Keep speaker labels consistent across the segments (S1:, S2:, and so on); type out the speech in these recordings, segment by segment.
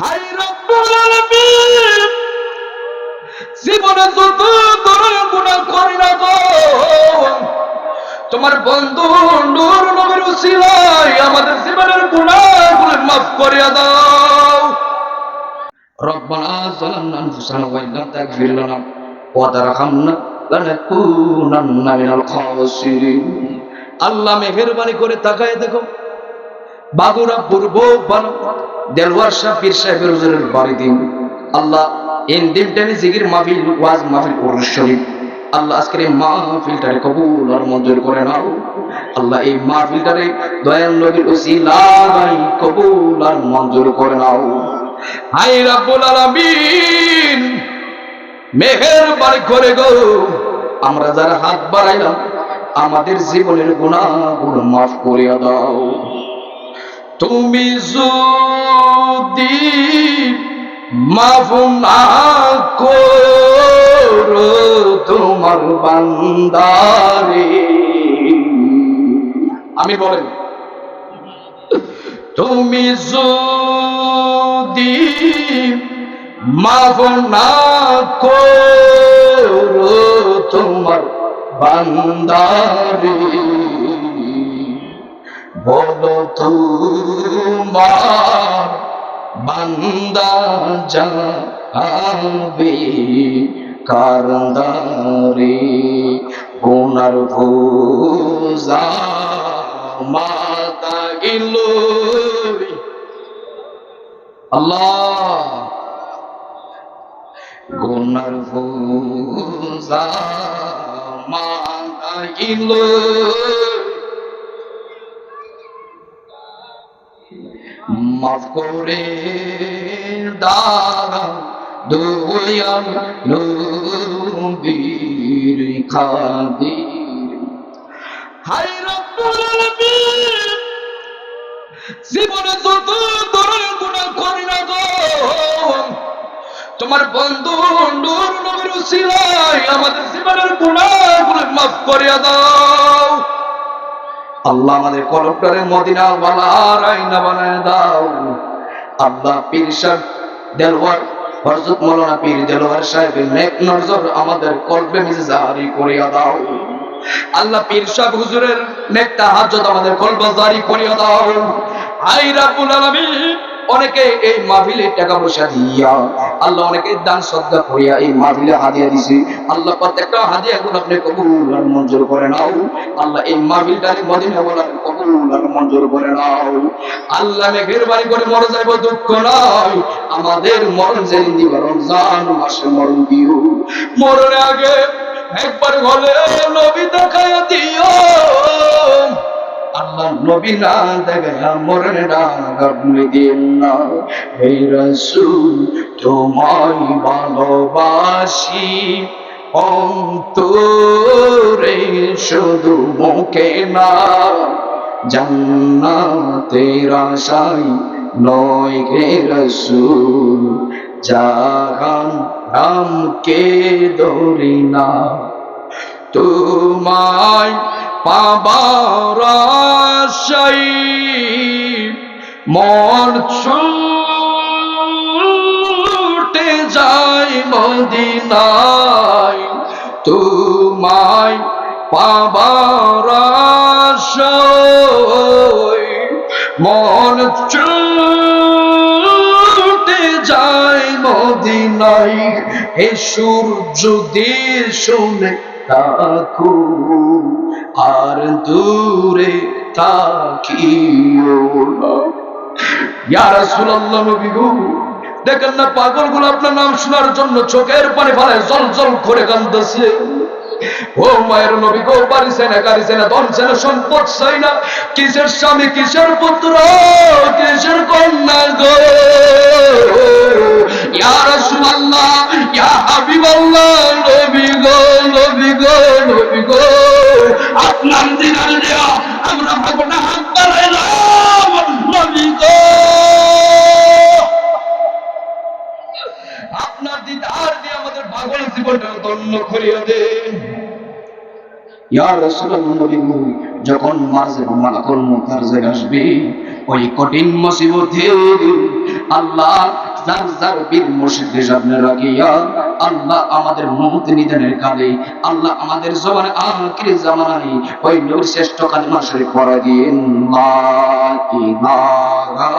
S1: High রব্বুল আলামিন, জীবনে যত ধরনের গুনাহ করি না গো, তোমার বন্ধু নূর নবীর উসিলায় আমাদের জীবনের গুনাহগুলো মাফ করিয়া দাও। রব্বানা যালামনা আনফুসানা ওয়া ইল্লাম তাগফির লানা ওয়া তারহামনা লানাকুনান্না মিনাল খাসিরিন। আল্লাহ মেহেরবানি করে তাকায় দেখো, বাগুরা পূর্ব বানো দেলওয়ার শাহ পীর সাহেবের হুজুরের বাড়িতে আল্লাহ ইন দিন টাইমে জিকির মাহফিল ওয়াজ মাহফিল উরুস শরীফ আল্লাহ আজকের এই মাহফিলটারে কবুল আর মঞ্জুর করে নাও। আল্লাহ এই মাহফিলটারে দয়াল নবীর উসিলায় কবুল আর মঞ্জুর করে নাও। হাই রাব্বুল আলামিন, মেহেরবানি করে গো, আমরা যারা হাত বাড়াইলাম আমাদের জীবনের গুনাহগুলো মাফ করিয়া দাও। তুমি যদি মাফ না করো তোমার বান্দারে, আমি বলেন, তুমি যদি মাফ না করো তোমার বান্দারে, বলো তোমার বান্দা যাবে কারদারে, গুনার বোঝা মাথা গিল। আল্লাহ, গুনার বোঝা মাথা গিল, মাফ করে দাও দয়াল নবীর খাদির। হাই রব্বুল আলামিন, জীবনে যত ধরনের গুনাহ করি না গো, তোমার বন্ধু নূর নবীর উসিলায় আমাদের জীবনের গুনাহগুলো মাফ করিয়া দাও। আল্লাহ আমাদের কলবটারে মদিনা ওয়ালার আয়না বানায় দাও। আল্লাহ পীর সাহেব দেলওয়ার হযরত মাওলানা পীর দেলওয়ার সাহেবের নেক নজর আমাদের কলবে মিজে জারি করিয়া দাও। আল্লাহ পীর সাহেব হুজুরের নেক তাহাজ্জুদ আমাদের কলবে জারি করিয়া দাও। আই রাব্বুল আলামিন, অনেকে এই মাহফিলে টাকা পয়সা দিয়া, আল্লাহ অনেকে দান সদকা করিয়া এই মাহফিলে হাদিয়া দিছে। আল্লাহ প্রত্যেকটা হাদিয়াগুলো আপনি কবুল আর মঞ্জুর করে নাও। আল্লাহ এই মাহফিলটারে মদিনা ওয়ালার কবুল আর মঞ্জুর করে নাও। আল্লাহ মেহেরবানি করে মরে যাইব দুঃখ নাই, আমাদের মরণ যেদিন দিবা রমজান মাসে মরণ দিও। মরণের আগে একবার হলে নবী দেখাইয়া দিও। আল্লাহ নবী না দেখাইয়া মরণের আগে দিন না। হে রাসূল তোমায় ভালোবাসি অন্তরে শুধু মুখে না, জান্নাতের আশায় নয় হে রাসূল, জাহান্নামকে ধরি না। তোমায় পাবার আশায় মন ছুটে যায় মদিনায়, তোমায় পাবার আশায় মন ছুটে যায় মদিনায়। হে সূর্য দিয়ে শুনে তাকো আর দূরে তাকিও না। ইয়া রাসূলুল্লাহ, নবী গো, দেখেন না পাগলগুলো আপনার নাম শোনার জন্য চোখের পানি ফেলে জল জল করে কাঁদতেছে। ও মায়ের নবী গো, বাড়ি চাই না, গাড়ি চাই না, ধন চাই না, সম্পদ চাই না, কিসের স্বামী, কিসের পুত্র, কিসের কন্যা গো। ইয়া রাসূলুল্লাহ, ইয়া হাবিবাল্লাহ, নবী গো, নবী গো, নবী গো, আপনার দিদার দেয়া আমরা ভাগনা হাত বাড়াইলাম নবী গো, আপনার দিদার দিয়ে আমাদের পাগল জীবনটা ধন্য করিয়া দেন। ইয়া রাসূলুল্লাহ, নবী গো, যখন মাঝে মালাকুল মুত আসবে ওই কঠিন মুসিবতে আল্লাহ আপনার যার বীর মুর্শিদ সামনে রাখিয়া আল্লাহ আমাদের মৌত নিধনের কালে আল্লাহ আমাদের জবানে আখির জামানায় ওই নবীর শ্রেষ্ঠ কালিমা শরীফ পড়া দিয়েন লা ইলাহা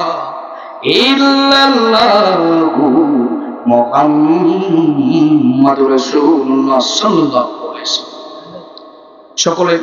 S1: ইল্লাল্লাহু মুহাম্মাদুর রাসূলুল্লাহ সাল্লাল্লাহু আলাইহি ওয়াসাল্লাম। সকলে